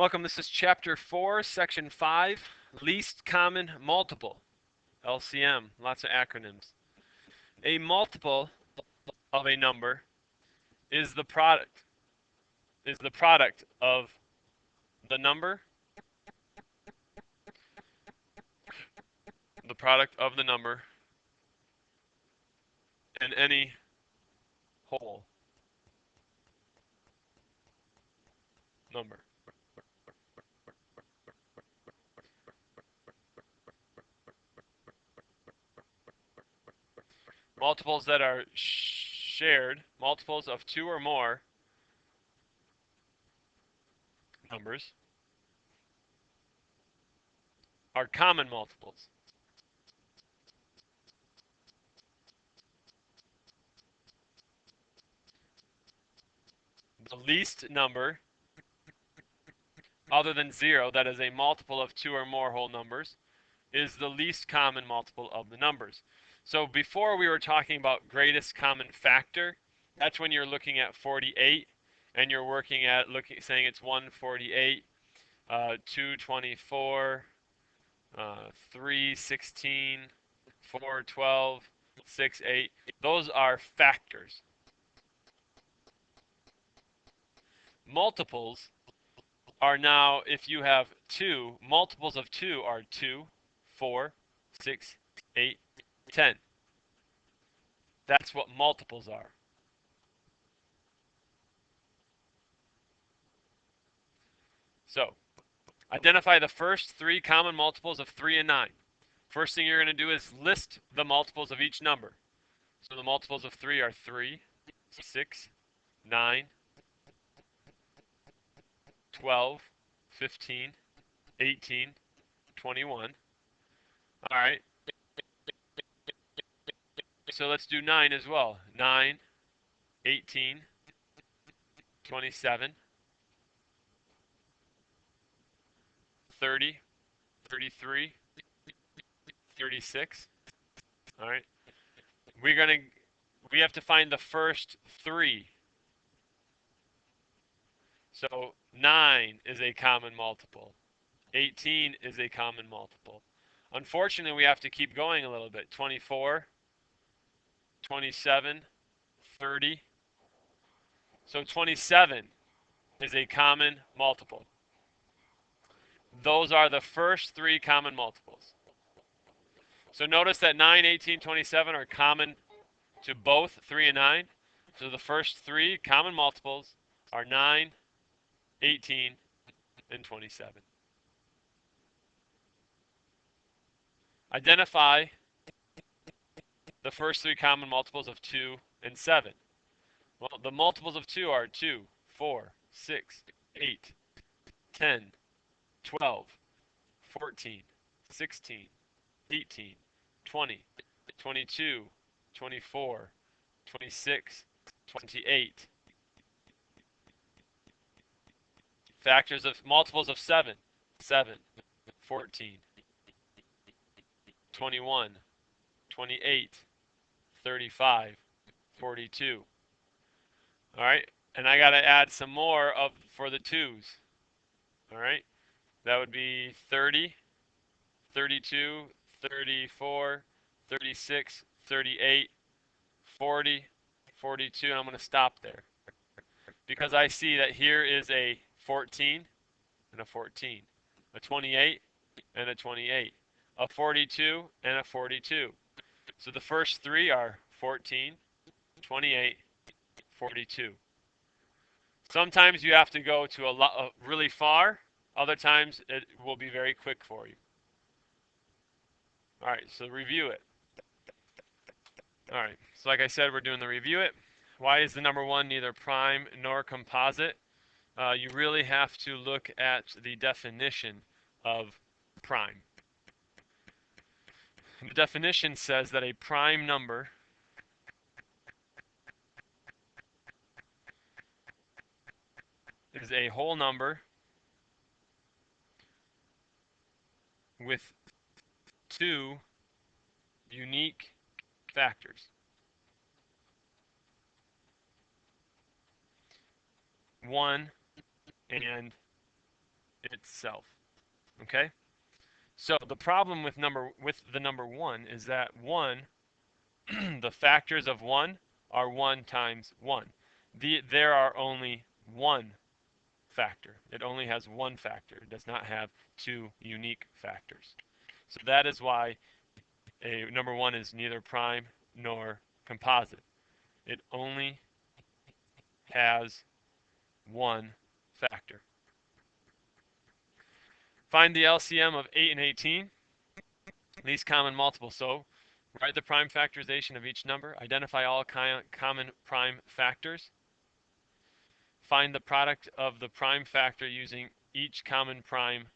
Welcome, this is Chapter 4, Section 5, Least Common Multiple, LCM, lots of acronyms. A multiple of a number is the product of the number, and any whole number. Multiples that are shared, multiples of two or more numbers, are common multiples. The least number other than 0 that is a multiple of two or more whole numbers is the least common multiple of the numbers. So before we were talking about greatest common factor, that's when you're looking at 48 and you're working at saying it's 148, 224, 316, 412, 6, 8. Those are factors. Multiples are now, if you have 2, multiples of 2 are 2, 4, 6, 8, 10. That's what multiples are. So, identify the first 3 common multiples of 3 and 9. First thing you're going to do is list the multiples of each number. So the multiples of 3 are 3, 6, 9, 12, 15, 18, 21. All right. So let's do 9 as well. 9, 18, 27, 30, 33, 36. All right. We have to find the first 3. So 9 is a common multiple. 18 is a common multiple. Unfortunately, we have to keep going a little bit. 24, 27, 30. So 27 is a common multiple. Those are the first 3 common multiples. So notice that 9, 18, 27 are common to both 3 and 9. So the first 3 common multiples are 9, 18, and 27. Identify the first 3 common multiples of 2 and 7. Well, the multiples of 2 are 2, 4, 6, 8, 10, 12, 14, 16, 18, 20, 22, 24, 26, 28. Factors of multiples of 7, 7, 14, 21, 28, 35, 42. All right, and I got to add some more for the 2s. All right, that would be 30, 32, 34, 36, 38, 40, 42, and I'm going to stop there. Because I see that here is a 14 and a 14, a 28 and a 28, a 42 and a 42. So the first 3 are 14, 28, 42. Sometimes you have to go to really far. Other times it will be very quick for you. All right, so review it. All right, so like I said, we're doing the review it. Why is the number 1 neither prime nor composite? You really have to look at the definition of prime. The definition says that a prime number is a whole number with 2 unique factors. 1 and itself. Okay? So the problem with the number 1 is that 1 the factors of 1 are 1 times 1. There are only one factor. It only has one factor. It does not have two unique factors. So that is why a number 1 is neither prime nor composite. It only has one factor. Find the LCM of 8 and 18, least common multiple. So write the prime factorization of each number. Identify all common prime factors. Find the product of the prime factor using each common prime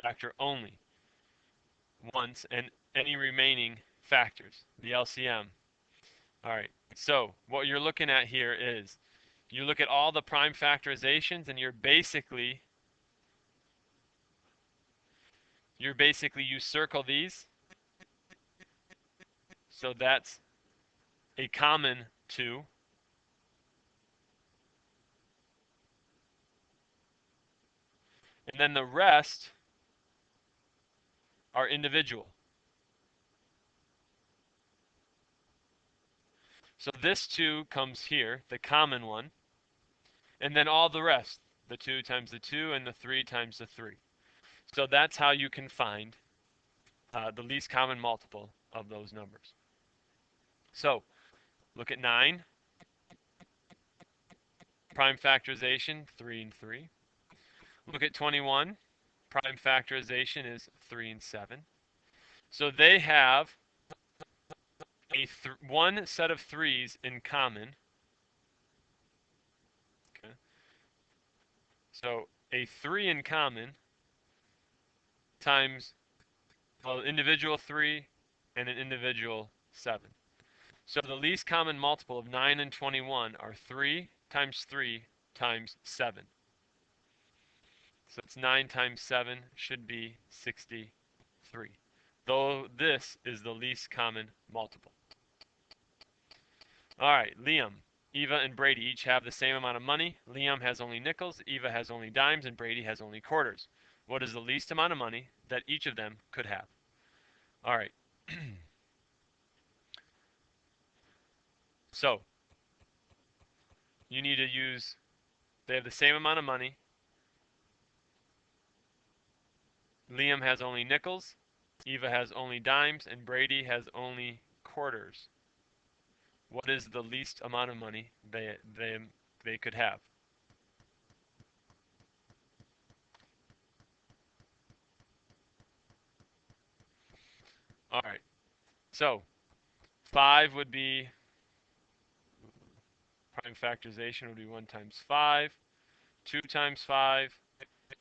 factor only once and any remaining factors, the LCM. All right, so what you're looking at here is you look at all the prime factorizations and you circle these. So that's a common 2. And then the rest are individual. So this 2 comes here, the common one, and then all the rest, the 2 times the 2 and the 3 times the 3. So that's how you can find the least common multiple of those numbers. So look at 9, prime factorization, 3 and 3. Look at 21, prime factorization is 3 and 7. So they have one set of 3's in common. Okay. So a 3 in common times an individual 3 and an individual 7. So the least common multiple of 9 and 21 are 3 times 3 times 7. So it's 9 times 7 should be 63. Though this is the least common multiple. All right, Liam, Eva, and Brady each have the same amount of money. Liam has only nickels, Eva has only dimes, and Brady has only quarters. What is the least amount of money that each of them could have? All right. So you need to use, they have the same amount of money. Liam has only nickels, Eva has only dimes, and Brady has only quarters. What is the least amount of money they could have? All right. So 5 would be, prime factorization would be 1 times 5, 2 times 5,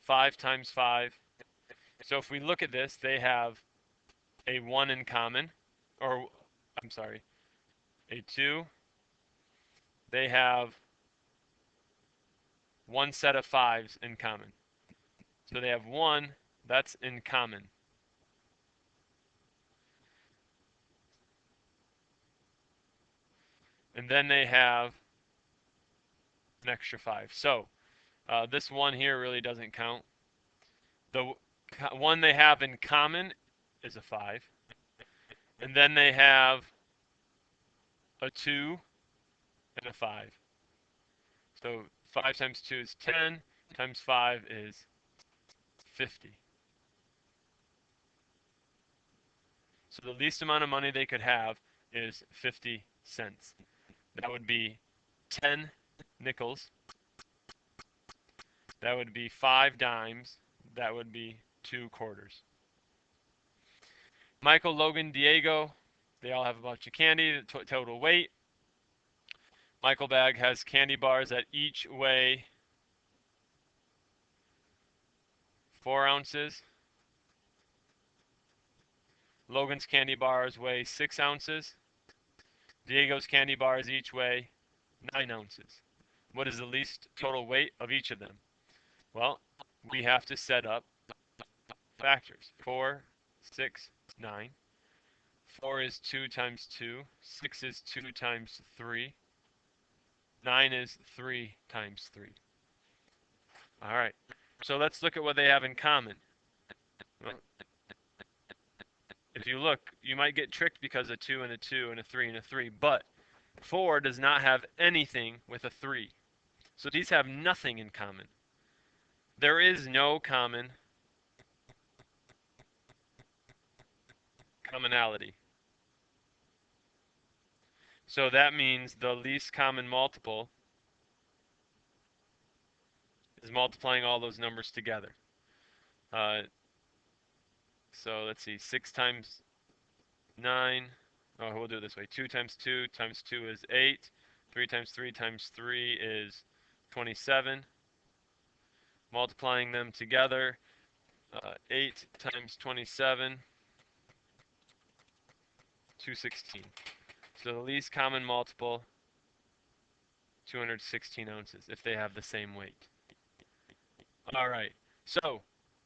5 times 5. So if we look at this, they have a 1 in common, or I'm sorry, a 2. They have one set of 5's in common. So they have 1 that's in common. And then they have an extra 5. So this 1 here really doesn't count. The one they have in common is a 5. And then they have a 2 and a 5. So 5 times 2 is 10, times 5 is 50. So the least amount of money they could have is 50 cents. That would be 10 nickels. That would be 5 dimes. That would be 2 quarters. Michael, Logan, Diego, they all have a bunch of candy. The total weight. Michael bag has candy bars that each weigh 4 ounces. Logan's candy bars weigh 6 ounces. Diego's candy bars each weigh 9 ounces. What is the least total weight of each of them? Well, we have to set up factors. 4, 6, 9. 4 is 2 times 2. 6 is 2 times 3. 9 is 3 times 3. All right. So let's look at what they have in common. Well, if you look, you might get tricked because a 2 and a 2 and a 3 and a 3, but 4 does not have anything with a 3. So these have nothing in common. There is no commonality. So that means the least common multiple is multiplying all those numbers together. Uh, so let's see, 6 times 9. Oh, we'll do it this way. 2 times 2 times 2 is 8. 3 times 3 times 3 is 27. Multiplying them together, 8 times 27, 216. So the least common multiple, 216 ounces, if they have the same weight. All right, so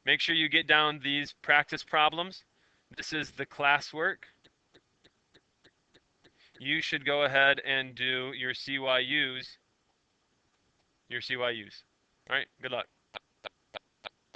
make sure you get down these practice problems. This is the classwork. You should go ahead and do your CYUs. All right, good luck.